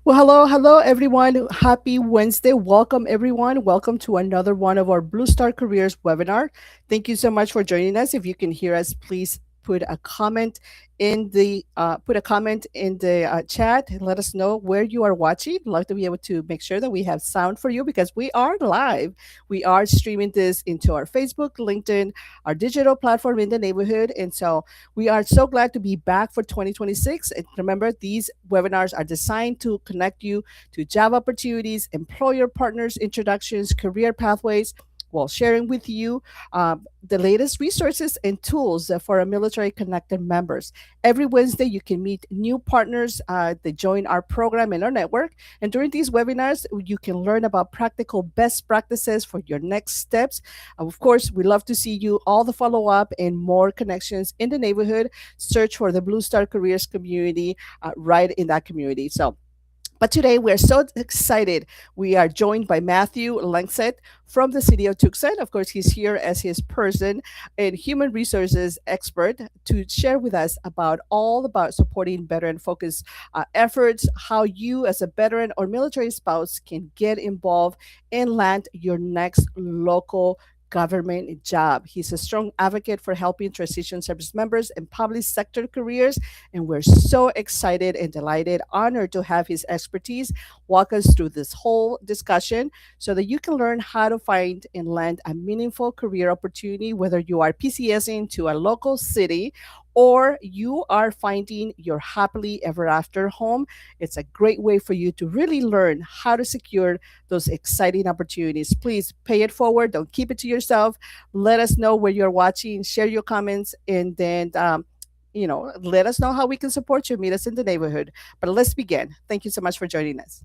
Well, hello, everyone. Happy Wednesday. Welcome, everyone. Welcome to another one of our Blue Star Careers webinar. Thank you so much for joining us. If you can hear us, please put a comment in the chat. Let us know where you are watching. I'd love to be able to make sure that we have sound for you because we are live. We are streaming this into our Facebook, LinkedIn, our digital platform in the neighborhood, and so we are so glad to be back for 2026. And remember, these webinars are designed to connect you to job opportunities, employer partners, introductions, career pathways, while sharing with you the latest resources and tools for our military connected members. Every Wednesday, you can meet new partners that join our program and our network. And during these webinars, you can learn about practical best practices for your next steps. Of course, we love to see you all the follow up and more connections in the neighborhood. Search for the Blue Star Careers community right in that community. But today we're so excited. We are joined by Matthew Langseth from the city of Tucson. Of course, he's here as his person and human resources expert to share with us about all about supporting veteran focused efforts, how you as a veteran or military spouse can get involved and land your next local government job. He's a strong advocate for helping transition service members and public sector careers, and we're so excited and delighted, honored to have his expertise walk us through this whole discussion so that you can learn how to find and land a meaningful career opportunity, whether you are PCSing to a local city or you are finding your happily ever after home. It's a great way for you to really learn how to secure those exciting opportunities. Please pay it forward. Don't keep it to yourself. Let us know where you're watching, share your comments, and then let us know how we can support you. Meet us in the neighborhood. But let's begin. Thank you so much for joining us.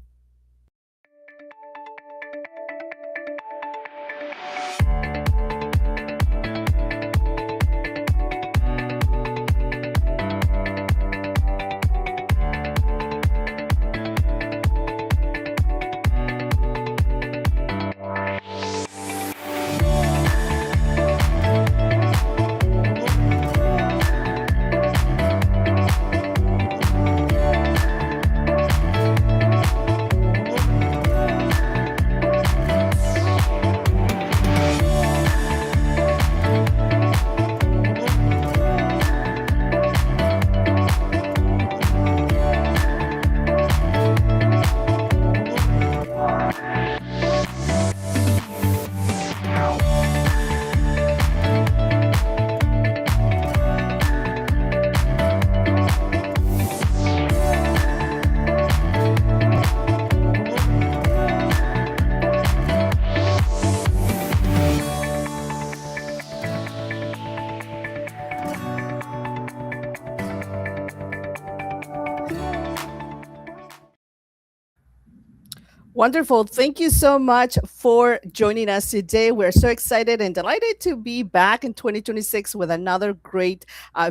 Wonderful. Thank you so much for joining us today. We're so excited and delighted to be back in 2026 with another great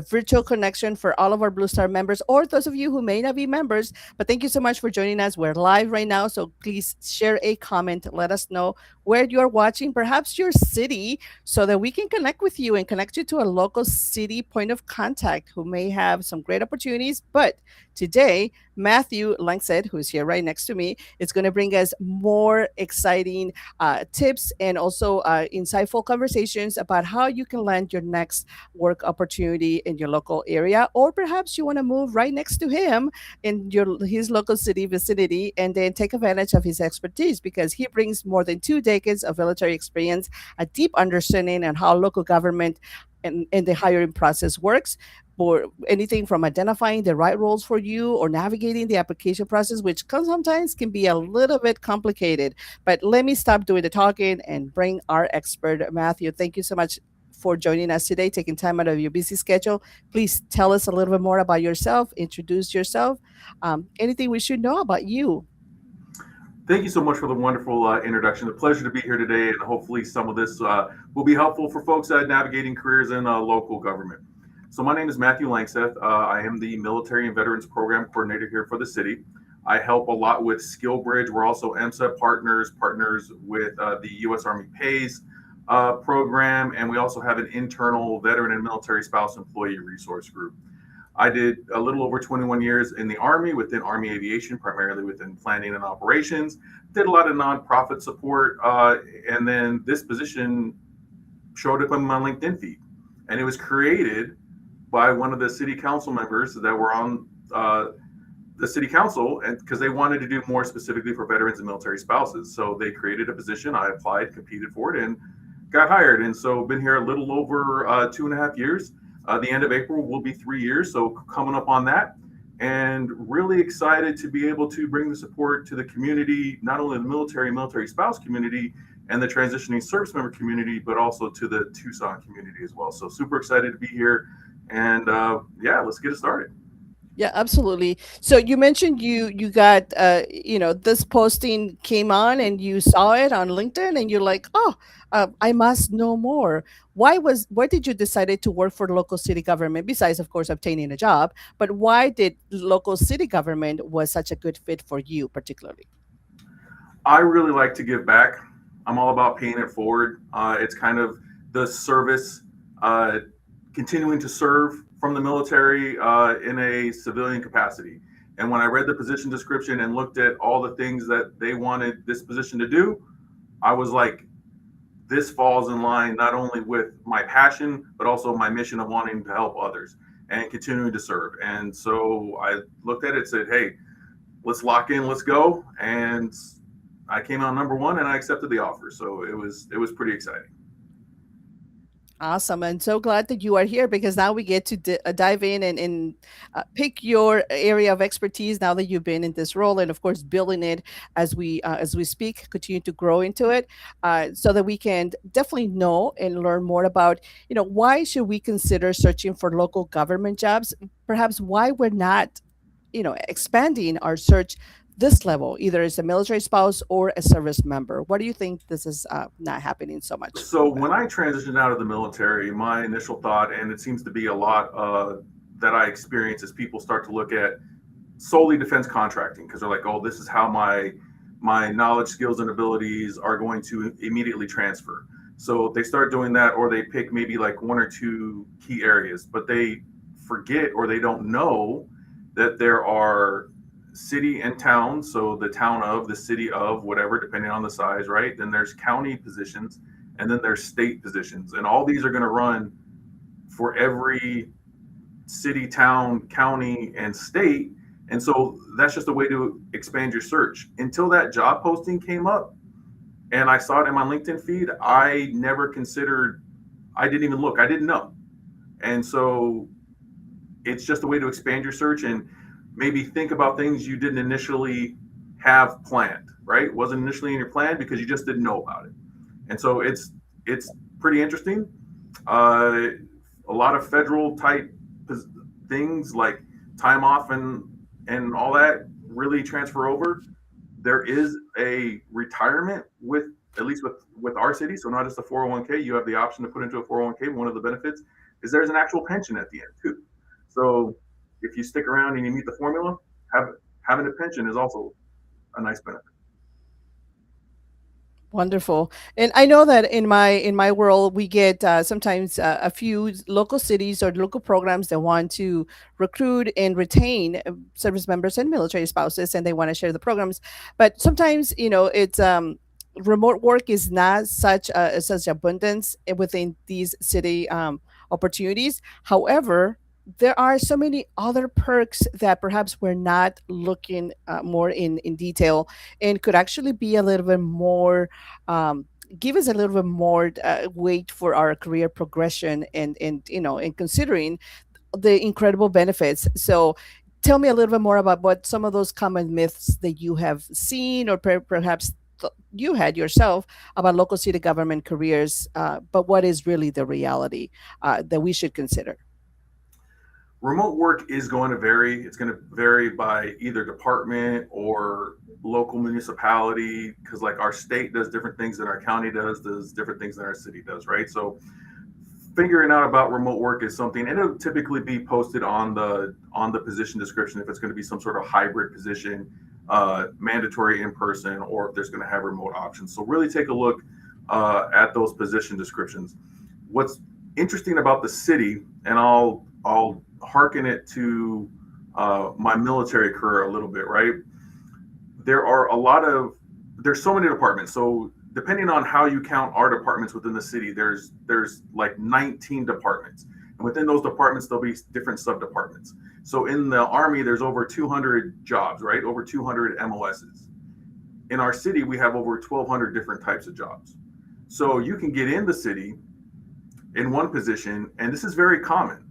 virtual connection for all of our Blue Star members or those of you who may not be members. But thank you so much for joining us. We're live right now, so please share a comment. Let us know where you're watching, perhaps your city, so that we can connect with you and connect you to a local city point of contact who may have some great opportunities. But today, Matthew Langseth, who's here right next to me, is going to bring us more exciting tips and also insightful conversations about how you can land your next work opportunity in your local area, or perhaps you want to move right next to him in his local city vicinity and then take advantage of his expertise because he brings more than 2 decades of military experience, a deep understanding on how local government and the hiring process works, for anything from identifying the right roles for you or navigating the application process, which sometimes can be a little bit complicated. But let me stop doing the talking and bring our expert, Matthew. Thank you so much for joining us today, taking time out of your busy schedule. Please tell us a little bit more about yourself, introduce yourself, anything we should know about you. Thank you so much for the wonderful introduction. A pleasure to be here today, and hopefully some of this will be helpful for folks navigating careers in local government. So my name is Matthew Langseth. I am the Military and Veterans Program Coordinator here for the city. I help a lot with Skill Bridge. We're also MSEP partners with the U.S. Army Pays program, and we also have an internal veteran and military spouse employee resource group. I did a little over 21 years in the Army within Army aviation, primarily within planning and operations. Did a lot of nonprofit support, and then this position showed up on my LinkedIn feed, and it was created by one of the city council members that were on the city council, and because they wanted to do more specifically for veterans and military spouses. So they created a position. I applied, competed for it, and got hired. And so been here a little over 2.5 years. The end of April will be 3 years, so coming up on that. And really excited to be able to bring the support to the community, not only the military spouse community, and the transitioning service member community, but also to the Tucson community as well. So super excited to be here. And yeah, let's get it started. Yeah, absolutely. So you mentioned you got this posting came on and you saw it on LinkedIn and you're like, oh, I must know more. Why did you decided to work for the local city government besides, of course, obtaining a job? But why did local city government was such a good fit for you particularly? I really like to give back. I'm all about paying it forward. It's kind of the service, uh, continuing to serve from the military in a civilian capacity. And when I read the position description and looked at all the things that they wanted this position to do, I was like, this falls in line not only with my passion, but also my mission of wanting to help others and continuing to serve. And so I looked at it and said, hey, let's lock in, let's go. And I came out number one and I accepted the offer. So it was pretty exciting. Awesome. And so glad that you are here because now we get to dive in and pick your area of expertise now that you've been in this role. And of course, building it as we speak, continue to grow into it so that we can definitely know and learn more about, why should we consider searching for local government jobs? Perhaps why we're not, expanding our search this level, either as a military spouse or a service member. What do you think this is not happening so much So with? when I transitioned out of the military, my initial thought, and it seems to be a lot that I experience, is people start to look at solely defense contracting because they're like, oh, this is how my knowledge, skills, and abilities are going to immediately transfer. So they start doing that, or they pick maybe like one or two key areas, but they forget or they don't know that there are city and town. So the town of, the city of, whatever, depending on the size, right? Then there's county positions, and then there's state positions, and all these are going to run for every city, town, county, and state. And so that's just a way to expand your search. Until that job posting came up and I saw it in my LinkedIn feed, I never considered, I didn't even look, I didn't know. And so it's just a way to expand your search and maybe think about things you didn't initially have planned, right? Wasn't initially in your plan because you just didn't know about it. And so it's pretty interesting. Uh, a lot of federal type things like time off and all that really transfer over. There is a retirement with, at least with our city, so not just a 401k. You have the option to put into a 401k. One of the benefits is there's an actual pension at the end too. So if you stick around and you meet the formula, have, having a pension is also a nice benefit. Wonderful. And I know that in my world we get sometimes a few local cities or local programs that want to recruit and retain service members and military spouses and they want to share the programs. But sometimes, it's remote work is not such abundance within these city opportunities. However, there are so many other perks that perhaps we're not looking more in detail and could actually be a little bit more give us a little bit more weight for our career progression and considering the incredible benefits. So tell me a little bit more about what some of those common myths that you have seen or perhaps you had yourself about local city government careers, but what is really the reality that we should consider? Remote work is going to vary. It's going to vary by either department or local municipality because like our state does different things than our county does different things than our city does, right? So figuring out about remote work is something, and it'll typically be posted on the position description if it's going to be some sort of hybrid position, mandatory in person, or if there's going to have remote options. So really take a look at those position descriptions. What's interesting about the city, and I'll hearken it to my military career a little bit, right? There are a lot of there's so many departments. So depending on how you count our departments within the city, there's like 19 departments, and within those departments there'll be different sub departments. So in the Army, there's over 200 jobs, right? Over 200 MOSs. In our city, we have over 1,200 different types of jobs. So you can get in the city in one position, and this is very common.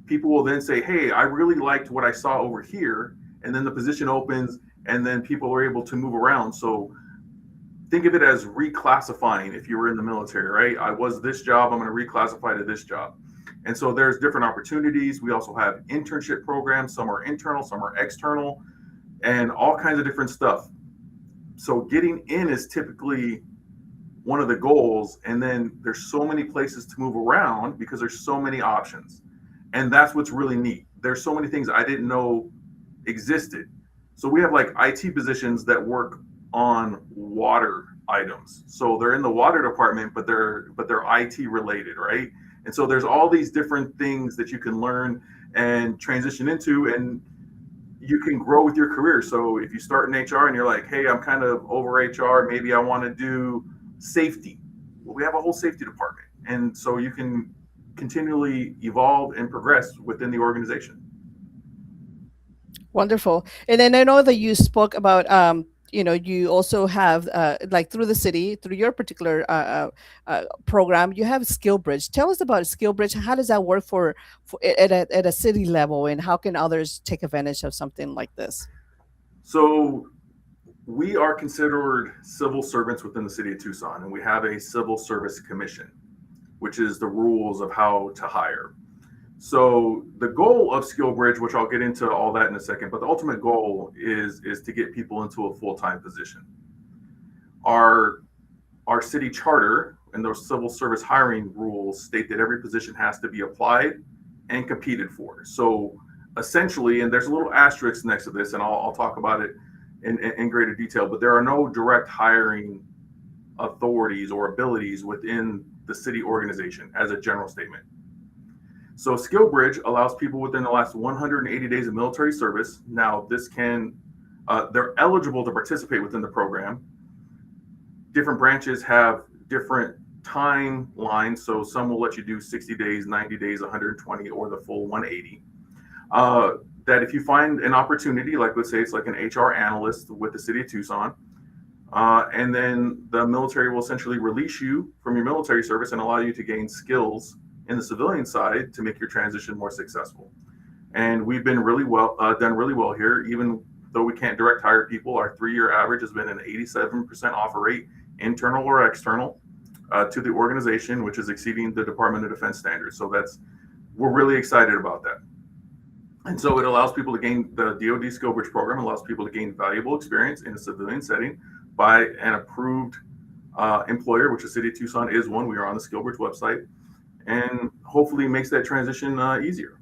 People will then say, hey, I really liked what I saw over here, and then the position opens, and then people are able to move around. So think of it as reclassifying. If you were in the military, right? I was this job, I'm going to reclassify to this job. And so there's different opportunities. We also have internship programs. Some are internal, some are external, and all kinds of different stuff. So getting in is typically one of the goals, and then there's so many places to move around because there's so many options. And that's what's really neat. There's so many things I didn't know existed. So we have like IT positions that work on water items. So they're in the water department, but they're IT related, right? And so there's all these different things that you can learn and transition into, and you can grow with your career. So if you start in HR and you're like, hey, I'm kind of over HR, maybe I want to do safety. Well, we have a whole safety department. And so you can continually evolve and progress within the organization. Wonderful. And then I know that you spoke about, you also have, like through the city, through your particular program, you have Skill Bridge. Tell us about Skill Bridge. How does that work for at a city level, and how can others take advantage of something like this? So we are considered civil servants within the city of Tucson, and we have a civil service commission, which is the rules of how to hire. So the goal of Skill Bridge, which I'll get into all that in a second, but the ultimate goal is to get people into a full-time position. Our our city charter and those civil service hiring rules state that every position has to be applied and competed for. So essentially, and there's a little asterisk next to this, and I'll talk about it in greater detail, but there are no direct hiring authorities or abilities within the city organization as a general statement. So SkillBridge allows people within the last 180 days of military service. Now, they're eligible to participate within the program. Different branches have different timelines. So some will let you do 60 days, 90 days, 120, or the full 180. That if you find an opportunity, like let's say it's like an HR analyst with the city of Tucson, and then the military will essentially release you from your military service and allow you to gain skills in the civilian side to make your transition more successful. And we've been done really well here, even though we can't direct hire people. Our 3-year average has been an 87% offer rate, internal or external, to the organization, which is exceeding the Department of Defense standards. So we're really excited about that. And so it allows people to gain the DoD SkillBridge program, allows people to gain valuable experience in a civilian setting by an approved employer, which the city of Tucson is one. We are on the SkillBridge website, and hopefully makes that transition easier.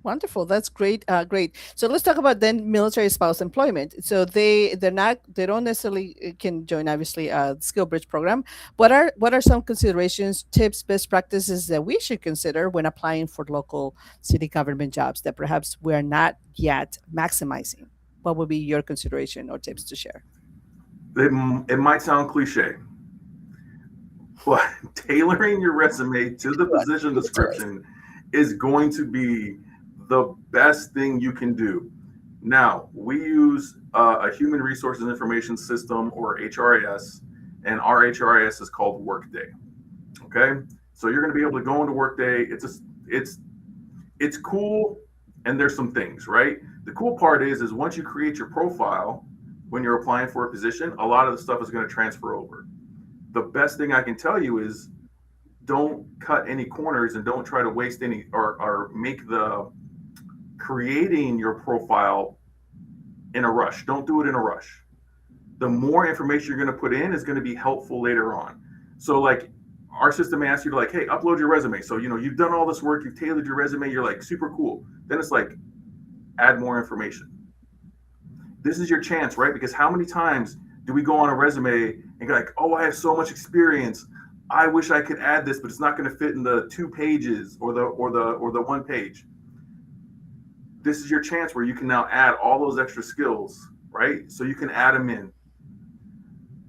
Wonderful. That's great. Great. So let's talk about then military spouse employment. So they don't necessarily can join obviously Skill Bridge program. What are some considerations, tips, best practices that we should consider when applying for local city government jobs that perhaps we're not yet maximizing? What would be your consideration or tips to share? It might sound cliche, but tailoring your resume to the Good. position Give it to us. description is going to be the best thing you can do. Now, we use a human resources information system, or HRIS, and our HRIS is called Workday. Okay, so you're going to be able to go into Workday. It's cool, and there's some things, right? The cool part is once you create your profile, when you're applying for a position, a lot of the stuff is going to transfer over. The best thing I can tell you is don't cut any corners and don't try to waste any or make the creating your profile in a rush. Don't do it in a rush. The more information you're going to put in is going to be helpful later on. So like our system may ask you to like, hey, upload your resume. So, you've done all this work, you've tailored your resume, you're like super cool. Then it's like, add more information. This is your chance, right? Because how many times do we go on a resume and go like, oh, I have so much experience. I wish I could add this, but it's not going to fit in the 2 pages or the 1 page. This is your chance where you can now add all those extra skills, right? So you can add them in.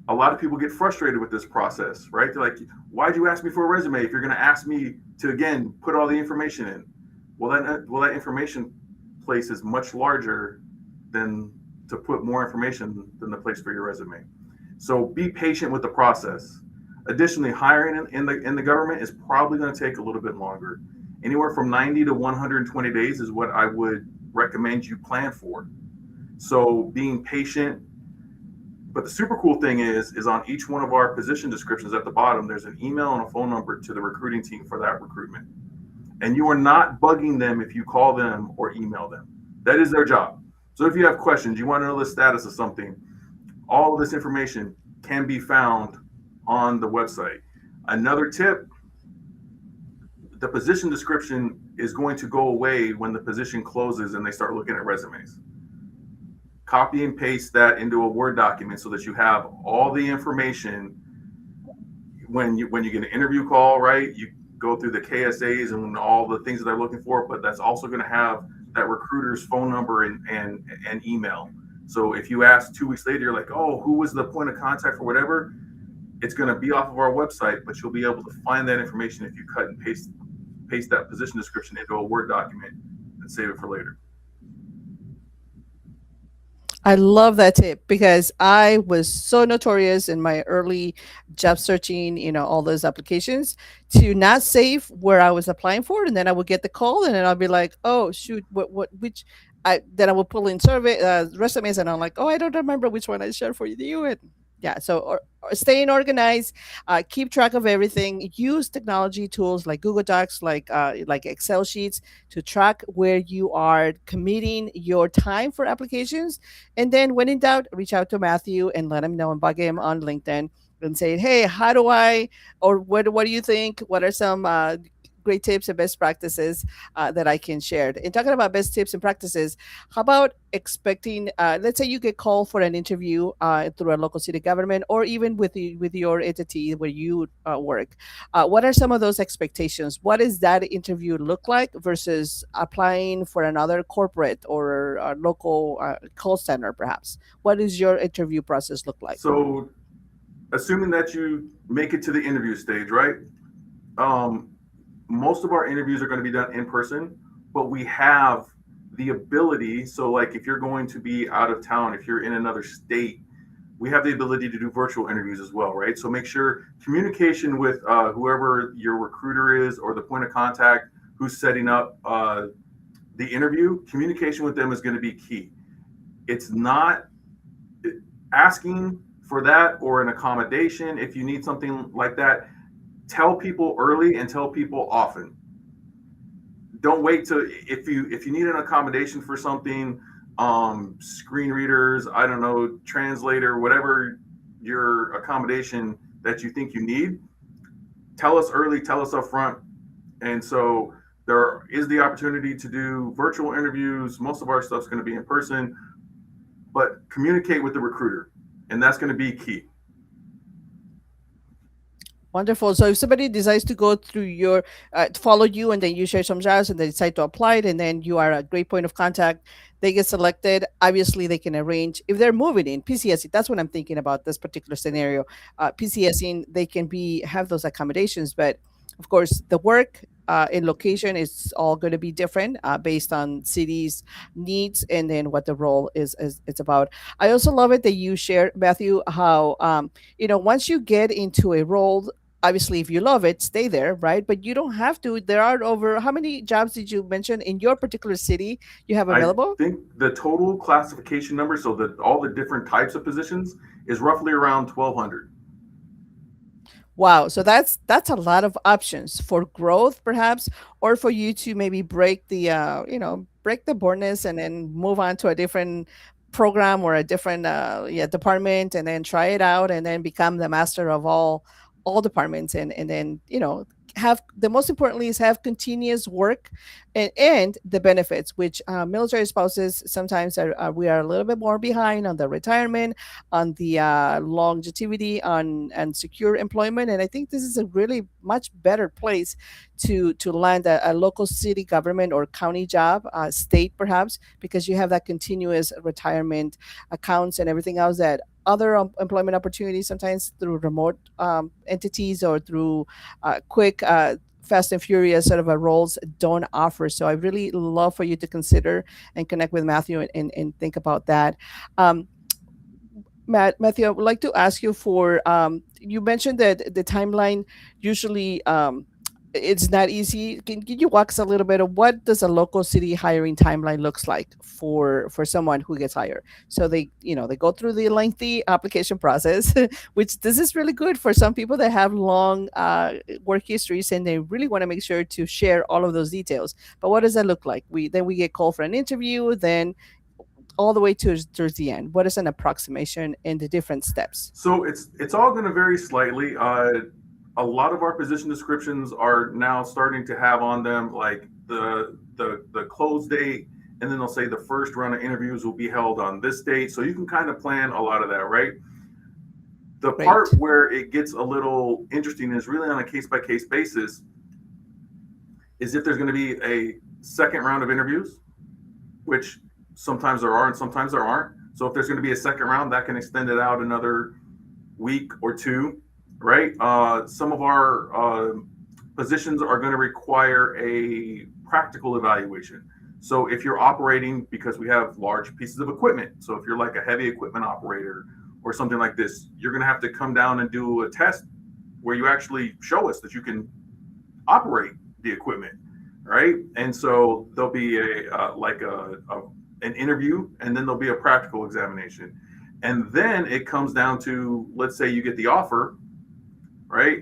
A lot of people get frustrated with this process, right? They're like, why'd you ask me for a resume if you're going to ask me to, again, put all the information in? That information place is much larger than to put more information than the place for your resume. So be patient with the process. Additionally, hiring in the government is probably going to take a little bit longer. Anywhere from 90 to 120 days is what I would recommend you plan for. So being patient. But the super cool thing is on each one of our position descriptions at the bottom, there's an email and a phone number to the recruiting team for that recruitment. And you are not bugging them if you call them or email them. That is their job. So if you have questions, you want to know the status of something, all of this information can be found on the website. Another tip, the position description is going to go away when the position closes and they start looking at resumes. Copy and paste that into a Word document so that you have all the information when you get an interview call, right? You go through the KSAs and all the things that they're looking for, but that's also going to have that recruiter's phone number and email. So if you ask 2 weeks later, you're like, oh, who was the point of contact for whatever? It's going to be off of our website, but you'll be able to find that information if you cut and paste that position description into a Word document and save it for later. I love that tip because I was so notorious in my early job searching, all those applications to not save where I was applying for. And then I would get the call and then I'll be like, oh, shoot, which then I would pull in survey resumes and I'm like, oh, I don't remember which one I shared for you. And yeah, so or staying organized, keep track of everything, use technology tools like Google Docs, like Excel sheets to track where you are committing your time for applications. And then when in doubt, reach out to Matthew and let him know and bug him on LinkedIn and say, hey, how do I, or what do you think? What are some great tips and best practices that I can share? And talking about best tips and practices, how about expecting, let's say you get called for an interview through a local city government or even with your entity where you work. What are some of those expectations? What does that interview look like versus applying for another corporate or a local call center, perhaps? What does your interview process look like? So assuming that you make it to the interview stage, right? Um, Most of our interviews are going to be done in person, but we have the ability. So, like, if you're going to be out of town, if you're in another state, we have the ability to do virtual interviews as well, right? So, make sure communication with whoever your recruiter is or the point of contact who's setting up the interview, communication with them is going to be key. It's not asking for that or an accommodation if you need something like that. Tell people early and tell people often. Don't wait to if you need an accommodation for something, screen readers, I don't know, translator, whatever your accommodation that you think you need. Tell us early, tell us up front. And so there is the opportunity to do virtual interviews. Most of our stuff's going to be in person, but communicate with the recruiter, and that's going to be key. Wonderful. So if somebody decides to go through follow you, and then you share some jobs, and they decide to apply it, and then you are a great point of contact, they get selected. Obviously, they can arrange if they're moving in PCSing. That's what I'm thinking about this particular scenario. PCSing, they can have those accommodations, but of course, the work in location is all going to be different based on cities' needs and then what the role is it's about. I also love it that you shared, Matthew, how once you get into a role, obviously if you love it, stay there, right? But you don't have to. There are over, how many jobs did you mention in your particular city you have I available? think the total classification number, so that all the different types of positions, is roughly around 1,200. Wow, so that's a lot of options for growth, perhaps, or for you to maybe break the boredness and then move on to a different program or a different department, and then try it out, and then become the master of all departments, and then have the most importantly is have continuous work, and the benefits, which military spouses sometimes we are a little bit more behind on the retirement, on the longevity, on and secure employment. And I think this is a really much better place to land a local city government or county job, state perhaps, because you have that continuous retirement accounts and everything else that other employment opportunities sometimes through remote entities or through quick fast and furious sort of a roles don't offer. So I really love for you to consider and connect with Matthew and think about that. um, Matthew, I would like to ask you for you mentioned that the timeline usually it's not easy. Can you walk us a little bit of what does a local city hiring timeline looks like for someone who gets hired? So they go through the lengthy application process, which this is really good for some people that have long work histories and they really want to make sure to share all of those details. But what does that look like? We get called for an interview, then all the way towards the end. What is an approximation in the different steps? So it's all going to vary slightly. A lot of our position descriptions are now starting to have on them like the close date, and then they'll say the first round of interviews will be held on this date. So you can kind of plan a lot of that, right? The Great. part where it gets a little interesting is really on a case by case basis. Is if there's going to be a second round of interviews, which sometimes there are and sometimes there aren't. So if there's going to be a second round, that can extend it out another week or two, right? Some of our positions are going to require a practical evaluation. So if you're operating, because we have large pieces of equipment, so if you're like a heavy equipment operator or something like this, you're going to have to come down and do a test where you actually show us that you can operate the equipment, right? And so there'll be an interview, and then there'll be a practical examination, and then it comes down to, let's say you get the offer, right?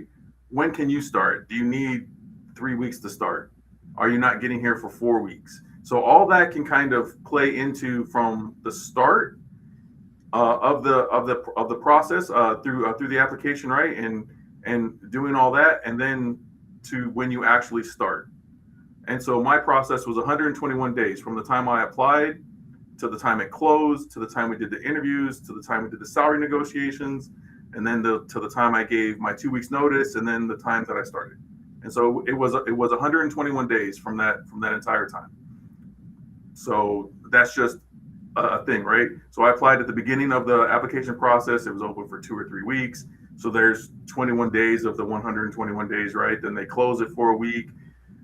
When can you start? Do you need 3 weeks to start? Are you not getting here for 4 weeks? So all that can kind of play into from the start of the process through the application, right? And doing all that, and then to when you actually start. And so my process was 121 days from the time I applied to the time it closed, to the time we did the interviews, to the time we did the salary negotiations, and then to the time I gave my 2 weeks notice, and then the time that I started. And so it was 121 days from that entire time. So that's just a thing, right? So I applied at the beginning of the application process. It was open for 2 or 3 weeks. So there's 21 days of the 121 days, right? Then they close it for a week,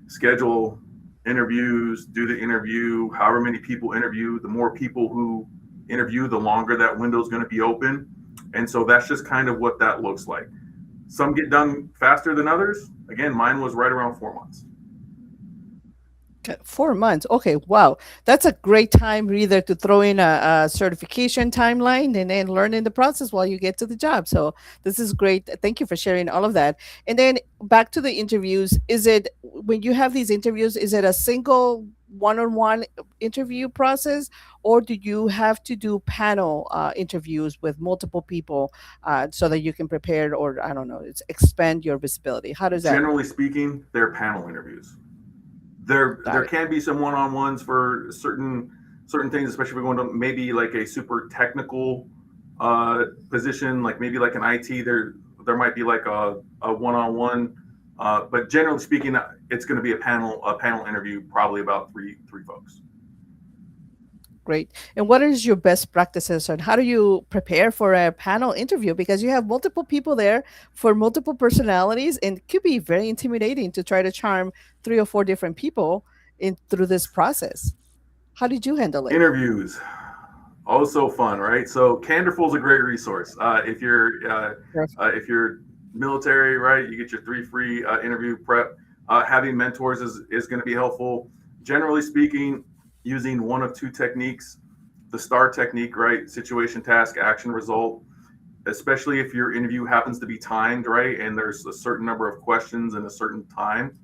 schedule interviews, do the interview, however many people interview. The more people who interview, the longer that window is going to be open. And so that's just kind of what that looks like. Some get done faster than others. Again, mine was right around 4 months. Okay, 4 months. Okay, wow. That's a great time either to throw in a certification timeline and then learn in the process while you get to the job. So this is great. Thank you for sharing all of that. And then back to the interviews. Is it when you have these interviews, is it a single one-on-one interview process, or do you have to do panel interviews with multiple people so that you can prepare, or I don't know, it's expand your visibility? How does that Generally work? speaking, they're panel interviews. There Got it. can be some one-on-ones for certain things, especially if we're going to maybe like a super technical position, like maybe like an IT. There might be like a one-on-one, but generally speaking, it's going to be a panel interview, probably about three folks. Great. And what is your best practices on how do you prepare for a panel interview? Because you have multiple people there for multiple personalities, and it could be very intimidating to try to charm three or four different people in through this process. How did you handle it? Interviews, oh so fun, right? So Canderful is a great resource. If you're military, right, you get your 3 free interview prep. Having mentors is going to be helpful. Generally speaking, using one of two techniques, the STAR technique, right? Situation, task, action, result. Especially if your interview happens to be timed, right, and there's a certain number of questions in a certain time.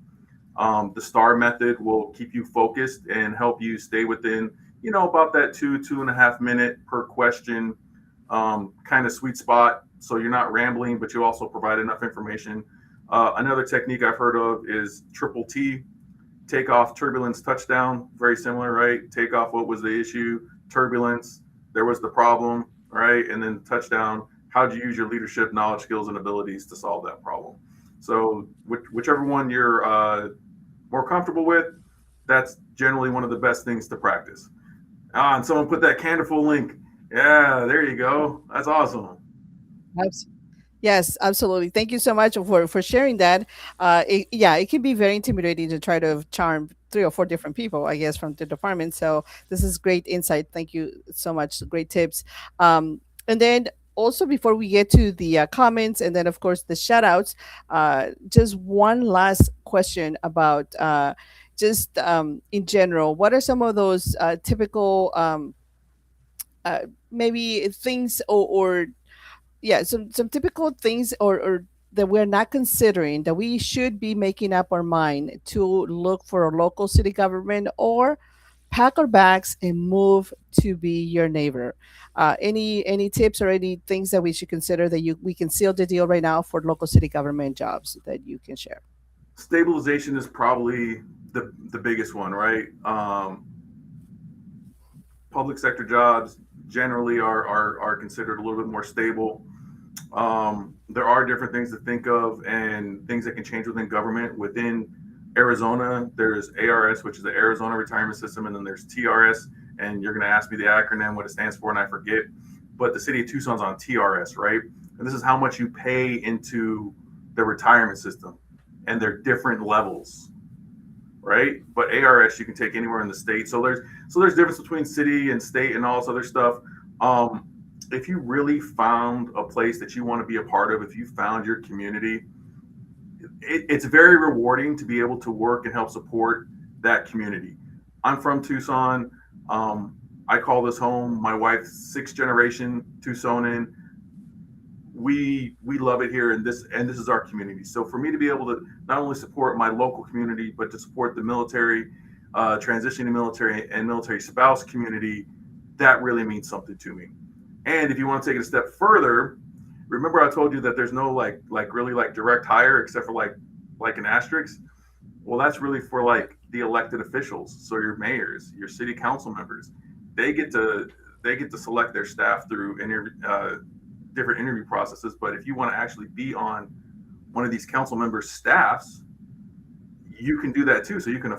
The STAR method will keep you focused and help you stay within, about that 2.5 minute per question kind of sweet spot. So you're not rambling, but you also provide enough information Another technique I've heard of is triple T, takeoff, turbulence, touchdown. Very similar, right? Takeoff, what was the issue? Turbulence, there was the problem, right? And then touchdown, how'd you use your leadership, knowledge, skills, and abilities to solve that problem? So, whichever one you're more comfortable with, that's generally one of the best things to practice. And someone put that Canderful link. Yeah, there you go. That's awesome. Abs- Yes, absolutely. Thank you so much for sharing that. Yeah, it can be very intimidating to try to charm three or four different people, I guess, from the department. So this is great insight. Thank you so much. Great tips. And then also before we get to the comments and then of course the shout outs, just one last question about just in general, what are some of those typical uh, maybe things or yeah, some typical things or that we're not considering that we should be making up our mind to look for a local city government or pack our bags and move to be your neighbor. Any tips or any things that we should consider that you we can seal the deal right now for local city government jobs that you can share? Stabilization is probably the biggest one, right? Public sector jobs generally are considered a little bit more stable. There are different things to think of and things that can change within government. Within Arizona, there's ARS, which is the Arizona Retirement System, and then there's TRS. And you're going to ask me the acronym, what it stands for, and I forget. But the city of Tucson's on TRS, right? And this is how much you pay into the retirement system, and they're different levels, right? But ARS you can take anywhere in the state. So there's difference between city and state and all this other stuff. Um, if you really found a place that you want to be a part of, if you found your community, it's very rewarding to be able to work and help support that community. I'm from Tucson. I call this home. My wife's sixth generation Tucsonan. We love it here, and this is our community. So for me to be able to not only support my local community, but to support the military, transitioning military and military spouse community, that really means something to me. And if you want to take it a step further, remember I told you that there's no really like direct hire except for like an asterisk. Well, that's really for like the elected officials. So your mayors, your city council members, they get to they get to select their staff through different interview processes. But if you want to actually be on one of these council members' staffs, you can do that too. So you can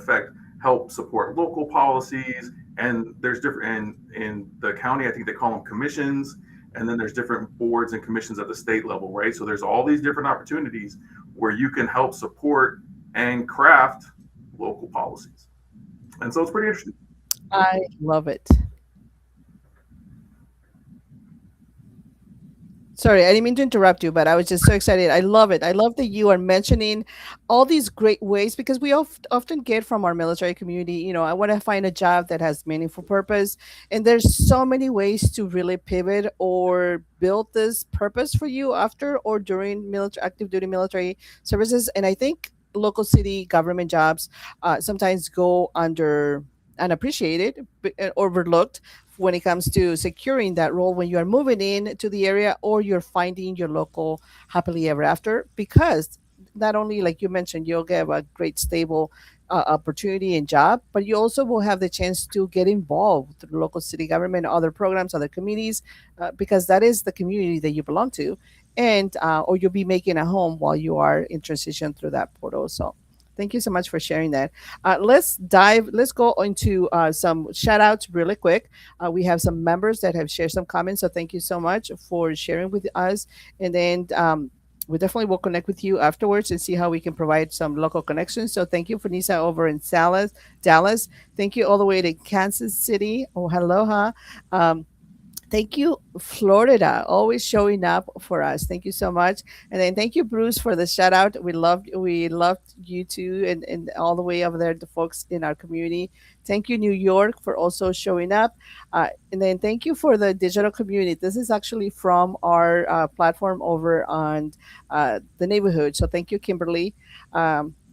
help support local policies. And there's different in the county, I think they call them commissions. And then there's different boards and commissions at the state level, right? So there's all these different opportunities where you can help support and craft local policies. And so it's pretty interesting. I love it. Sorry, I didn't mean to interrupt you, but I was just so excited. I love it. I love that you are mentioning all these great ways because we often get from our military community, I want to find a job that has meaningful purpose. And there's so many ways to really pivot or build this purpose for you after or during military active duty military services. And I think local city government jobs sometimes go under unappreciated, overlooked when it comes to securing that role when you are moving in to the area or you're finding your local happily ever after, because not only like you mentioned you'll get a great stable opportunity and job, but you also will have the chance to get involved with the local city government, other programs, other committees, because that is the community that you belong to, and or you'll be making a home while you are in transition through that portal. So thank you so much for sharing that. Let's go into some shout outs really quick. We have some members that have shared some comments. So thank you so much for sharing with us. And then we definitely will connect with you afterwards and see how we can provide some local connections. So thank you for Nisa over in Dallas. Thank you all the way to Kansas City. Oh, aloha. Thank you, Florida, always showing up for us. Thank you so much. And then thank you, Bruce, for the shout out. We loved you too, and all the way over there, the folks in our community. Thank you, New York, for also showing up. And then thank you for the digital community. This is actually from our platform over on the neighborhood. So thank you, Kimberly.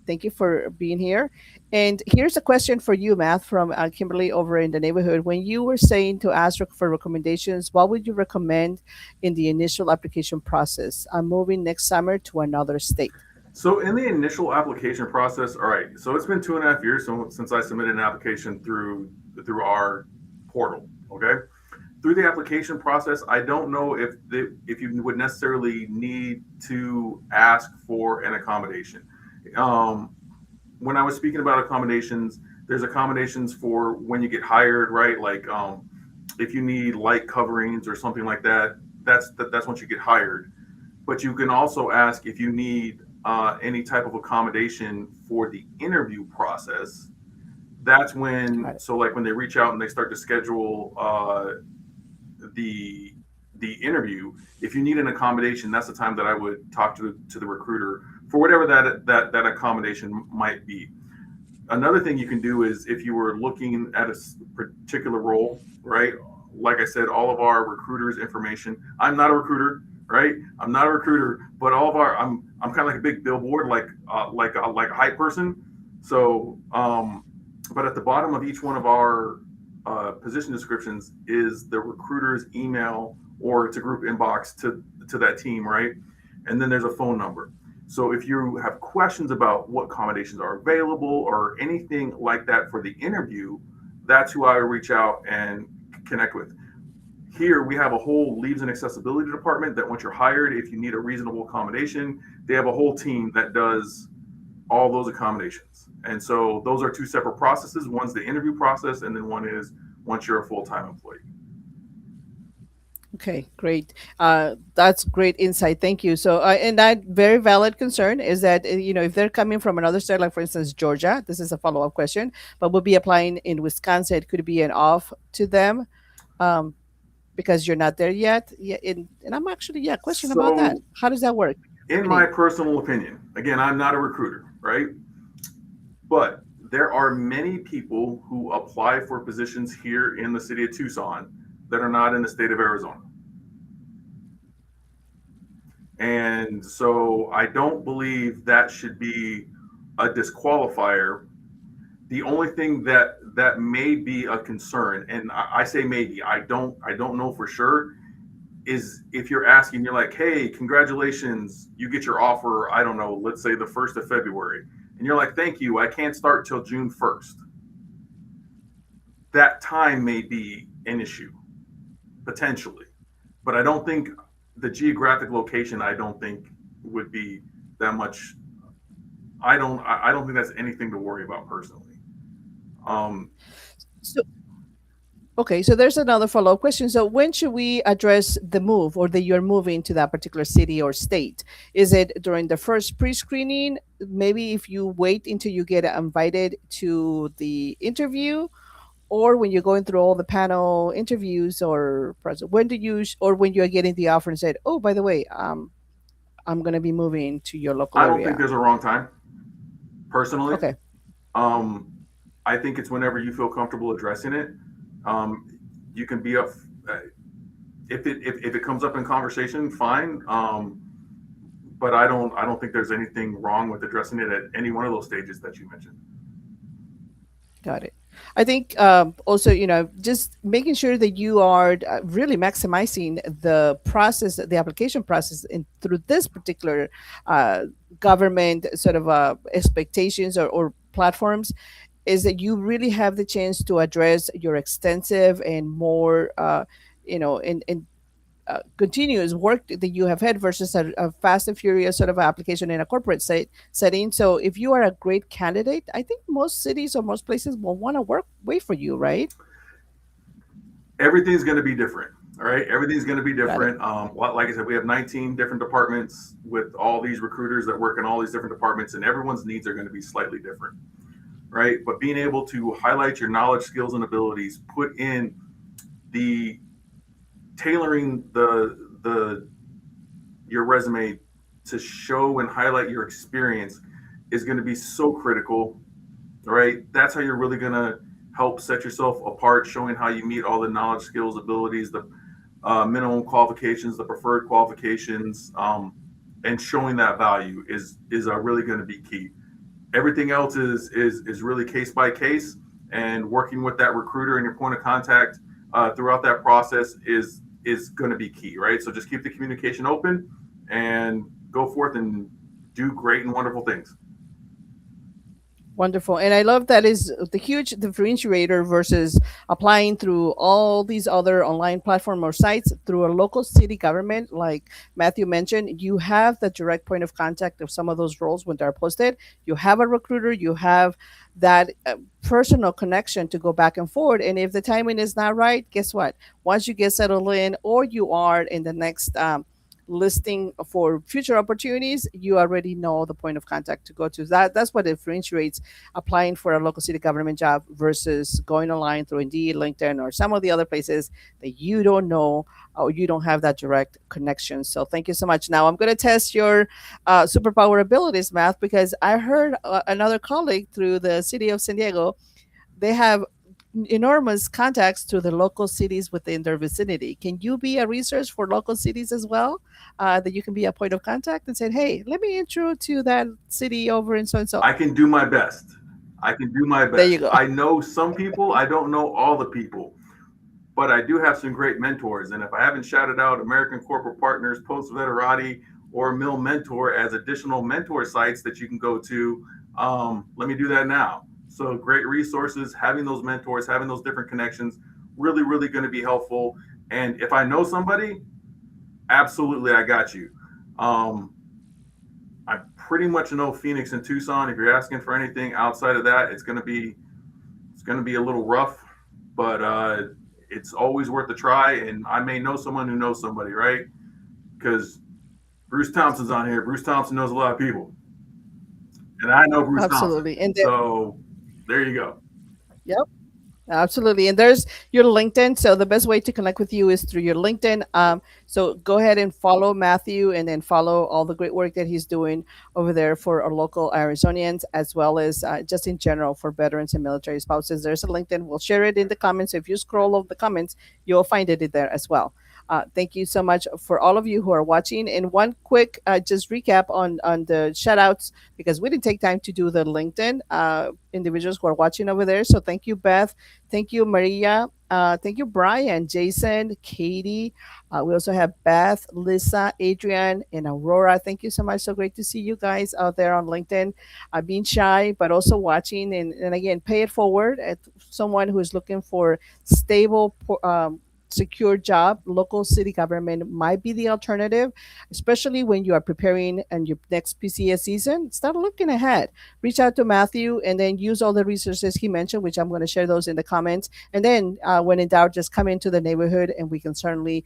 Thank you for being here. And here's a question for you, Matt, from Kimberly over in the neighborhood. When you were saying to ask for recommendations, what would you recommend in the initial application process? I'm moving next summer to another state. So in the initial application process, all right. So it's been 2.5 years since I submitted an application through our portal. Okay, through the application process, I don't know if you would necessarily need to ask for an accommodation. Um, when I was speaking about accommodations, there's accommodations for when you get hired, right? Like if you need light coverings or something like that, that's once you get hired. But you can also ask if you need any type of accommodation for the interview process. That's when, Got it. so like when they reach out and they start to schedule the the interview, if you need an accommodation, that's the time that I would talk to the recruiter for whatever that accommodation might be. Another thing you can do is if you were looking at a particular role, right? Like I said, all of our recruiters' information. I'm not a recruiter, right? I'm not a recruiter, but all of our I'm kind of like a big billboard, like a hype person. So, but at the bottom of each one of our position descriptions is the recruiter's email or it's a group inbox to that team, right? And then there's a phone number. So if you have questions about what accommodations are available or anything like that for the interview, that's who I reach out and connect with. Here we have a whole leaves and accessibility department that once you're hired, if you need a reasonable accommodation, they have a whole team that does all those accommodations. And so those are two separate processes. One's the interview process, and then one is once you're a full-time employee. Okay, great. That's great insight. Thank you. So, and that very valid concern is that if they're coming from another state, like for instance Georgia, this is a follow up question, but will be applying in Wisconsin, it could be an off to them, um, because you're not there yet. Yeah, and I'm actually question about that. So, How does that work? in my Screening. personal opinion, again, I'm not a recruiter, right? But there are many people who apply for positions here in the city of Tucson that are not in the state of Arizona. And so I don't believe that should be a disqualifier. The only thing that may be a concern, and I say maybe, I don't know for sure, is if you're asking, you're like, hey, congratulations, you get your offer, I don't know, let's say the 1st of February. And you're like, thank you, I can't start till June 1st. That time may be an issue, potentially. But I don't think the geographic location, I don't think would be that much. I don't think that's anything to worry about personally. Um, So, okay, so there's another follow up question. So, when should we address the move or that you're moving to that particular city or state? Is it during the first pre screening? Maybe if you wait until you get invited to the interview, or when you're going through all the panel interviews, or when do you, or when you're getting the offer and said, oh, by the way, I'm going to be moving to your local I don't think area? there's a wrong time, personally. Okay, Um, I think it's whenever you feel comfortable addressing it. You can be up uh, if it comes up in conversation, fine. But I don't think there's anything wrong with addressing it at any one of those stages that you mentioned. got it. I think also, just making sure that you are really maximizing the process, the application process, through this particular uh, government sort of expectations or platforms, is that you really have the chance to address your extensive and more, and continuous work that you have had versus a fast and furious sort of application in a corporate setting. So if you are a great candidate, I think most cities or most places will want to wait for you, right? Everything's going to be different. All right, everything's going to be Got it. different. Like I said, we have 19 different departments with all these recruiters that work in all these different departments, and everyone's needs are going to be slightly different, right? But being able to highlight your knowledge, skills, and abilities, put in the tailoring the your resume to show and highlight your experience is going to be so critical, right? That's how you're really going to help set yourself apart, showing how you meet all the knowledge, skills, abilities, the minimum qualifications, the preferred qualifications, and showing that value is really going to be key. Everything else is really case by case, and working with that recruiter and your point of contact throughout that process is going to be key, right? So just keep the communication open and go forth and do great and wonderful things. Wonderful. And I love that is the huge differentiator versus applying through all these other online platform or sites through a local city government. Like Matthew mentioned, you have the direct point of contact of some of those roles when they're posted. You have a recruiter, you have that personal connection to go back and forward. And if the timing is not right, guess what? Once you get settled in or you are in the next listing for future opportunities, you already know the point of contact to go to. That's what differentiates applying for a local city government job versus going online through Indeed, LinkedIn, or some of the other places that you don't know or you don't have that direct connection. So thank you so much. Now I'm going to test your superpower abilities, Math, because I heard another colleague through the city of San Diego, they have enormous contacts to the local cities within their vicinity. Can you be a resource for local cities as well? That you can be a point of contact and say, hey, let me intro to that city over in so and so. I can do my best. I can do my There you best. go. I know some people, I don't know all the people, but I do have some great mentors. And if I haven't shouted out American Corporate Partners, Post Veterati, or Mill Mentor as additional mentor sites that you can go to, let me do that now. So great resources, having those mentors, having those different connections, really, really going to be helpful. And if I know somebody, absolutely, I got you. Um, I pretty much know Phoenix and Tucson. If you're asking for anything outside of that, it's going to be a little rough, but it's always worth a try. And I may know someone who knows somebody, right? Because Bruce Thompson's on here. Bruce Thompson knows a lot of people, and I know Bruce Thompson. Absolutely. And there, So there you go. yep. Absolutely. And there's your LinkedIn. So the best way to connect with you is through your LinkedIn. So go ahead and follow Matthew and then follow all the great work that he's doing over there for our local Arizonians, as well as just in general for veterans and military spouses. There's a LinkedIn. We'll share it in the comments. If you scroll over the comments, you'll find it in there as well. Thank you so much for all of you who are watching. And one quick just recap on the shout outs, because we didn't take time to do the LinkedIn individuals who are watching over there. So thank you, Beth. Thank you, Maria. Thank you, Brian, Jason, Katie. We also have Beth, Lisa, Adrian, and Aurora. Thank you so much. So great to see you guys out there on LinkedIn, being shy, but also watching. And again, pay it forward at someone who is looking for stable, secure job. Local city government might be the alternative, especially when you are preparing and your next PCS season. Start looking ahead. Reach out to Matthew and then use all the resources he mentioned, which I'm going to share those in the comments. And then when in doubt, just come into the neighborhood and we can certainly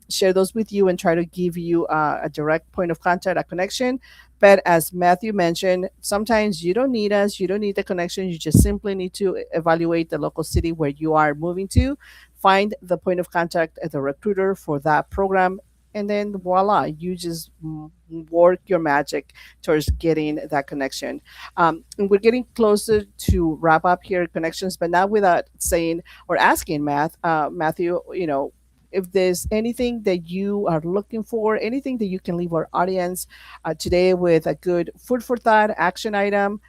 share those with you and try to give you a direct point of contact, a connection. But as Matthew mentioned, sometimes you don't need us, you don't need the connection. You just simply need to evaluate the local city where you are moving to, find the point of contact at the recruiter for that program, and then voila, you just work your magic towards getting that connection. And we're getting closer to wrap up here connections, but not without saying or asking Matthew, if there's anything that you are looking for, anything that you can leave our audience today with a good food for thought action item,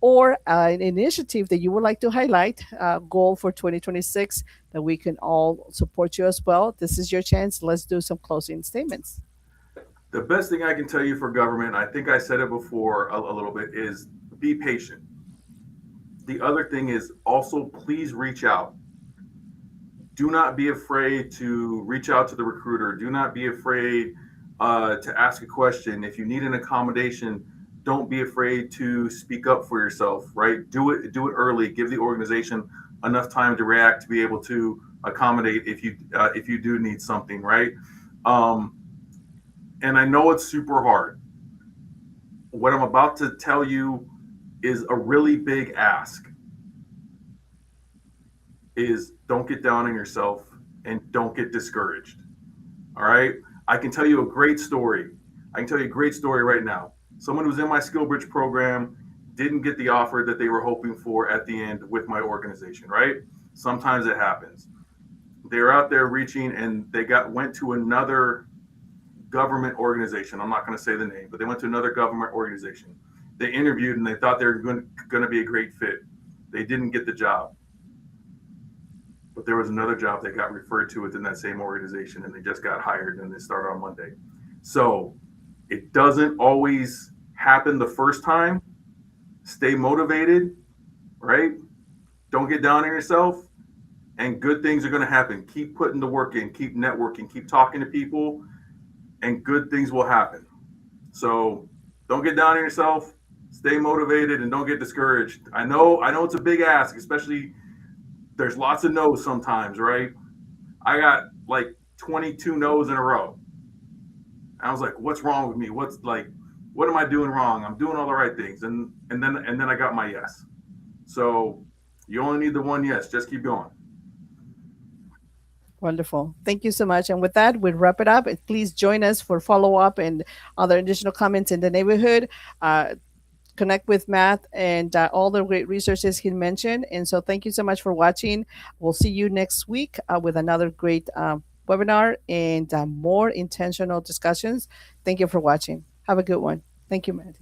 or an initiative that you would like to highlight, goal for 2026 that we can all support you as well. This is your chance. Let's do some closing statements. The best thing I can tell you for government, I think I said it before a little bit, is be patient. The other thing is also please reach out. Do not be afraid to reach out to the recruiter. Do not be afraid to ask a question. If you need an accommodation, don't be afraid to speak up for yourself, right? Do it early. Give the organization enough time to react to be able to accommodate if you do need something, right? Um, and I know it's super hard. What I'm about to tell you is a really big ask. Is don't get down on yourself and don't get discouraged. All right. I can tell you a great story. I can tell you a great story right now. Someone who's in my skill bridge program didn't get the offer that they were hoping for at the end with my organization, right? Sometimes it happens. They were out there reaching and they went to another government organization. I'm not going to say the name, but they went to another government organization. They interviewed and they thought they were going to be a great fit. They didn't get the job, but there was another job that got referred to within that same organization and they just got hired and they start on Monday. So it doesn't always happen the first time, stay motivated, right? Don't get down on yourself, and good things are going to happen. Keep putting the work in, keep networking, keep talking to people, and good things will happen. So don't get down on yourself, stay motivated, and don't get discouraged. I know it's a big ask, especially there's lots of no's sometimes, right? I got like 22 no's in a row. I was like, what's wrong with me? What am I doing wrong? I'm doing all the right things. And then I got my yes. So you only need the one yes. Just keep going. Wonderful. Thank you so much. And with that, we'll wrap it up. And please join us for follow up and other additional comments in the neighborhood. Connect with Matt and all the great resources he mentioned. And so, thank you so much for watching. We'll see you next week with another great webinar and more intentional discussions. Thank you for watching. Have a good one. Thank you, Matt.